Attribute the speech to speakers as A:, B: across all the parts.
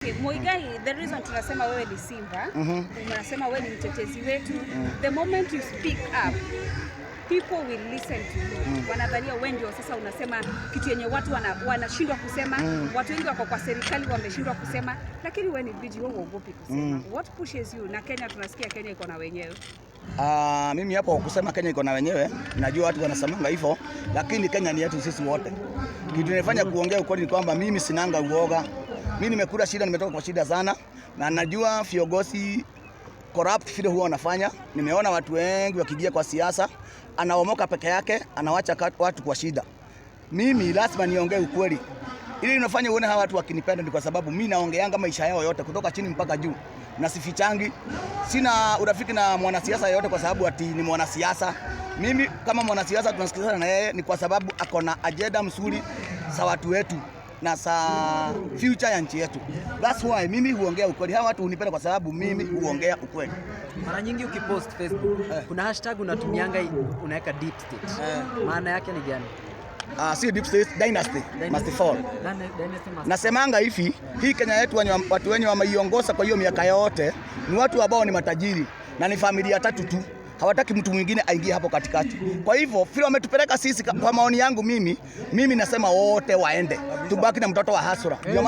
A: Okay, Muigai, the reason tunasema wewe ni Simba, unasema wewe ni mtetezi wetu. The moment you speak up, people will listen to you. Wanadhania wewe ndio sasa unasema kitu yenye watu wanashindwa kusema. Watu wengi wako kwa serikali wameshindwa kusema, lakini wewe ni biji, wewe uogopi kusema. What pushes you? Na Kenya tunasikia Kenya iko na wenyewe.
B: Mimi hapo kusema Kenya iko na wenyewe, najua watu wanasemanga hivyo, lakini Kenya ni yetu sisi wote. Kitu ninafanya kuongea ukweli ni kwamba mimi sinanga uoga. Mimi nimekula shida, nimetoka kwa shida sana, na najua viongozi corrupt vile huwa wanafanya. Nimeona watu wengi wakigia kwa siasa, anaomoka peke yake, anawacha watu kwa shida. Mimi lazima niongee ukweli. Ili ninafanya uone hawa watu wakinipenda ni kwa sababu mimi naongeanga maisha yao yote kutoka chini mpaka juu. Na sifichangi. Sina urafiki na mwanasiasa yote kwa sababu ati ni mwanasiasa. Mimi kama mwanasiasa tunasikilizana na yeye ni kwa sababu ako na ajenda mzuri za watu wetu na sa future ya nchi yetu. That's why mimi huongea ukweli. Hawa watu hunipenda kwa sababu mimi huongea ukweli.
C: Mara nyingi ukipost Facebook, kuna hashtag unatumianga unaweka deep state. Maana yake ni gani?
B: Si deep state, Dynasty must fall. Nasemanga hivi, hii Kenya yetu watu wenye wameiongoza kwa hiyo miaka yote ni watu ambao ni matajiri na ni familia tatu tu. Hawataki mtu mwingine aingie hapo katikati. Kwa hivyo vile wametupeleka sisi, kwa maoni yangu mimi nasema wote waende. Tubaki na mtoto wa hasura. Ndio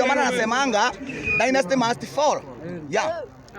B: maana nasemanga Dynasty must fall. Yeah.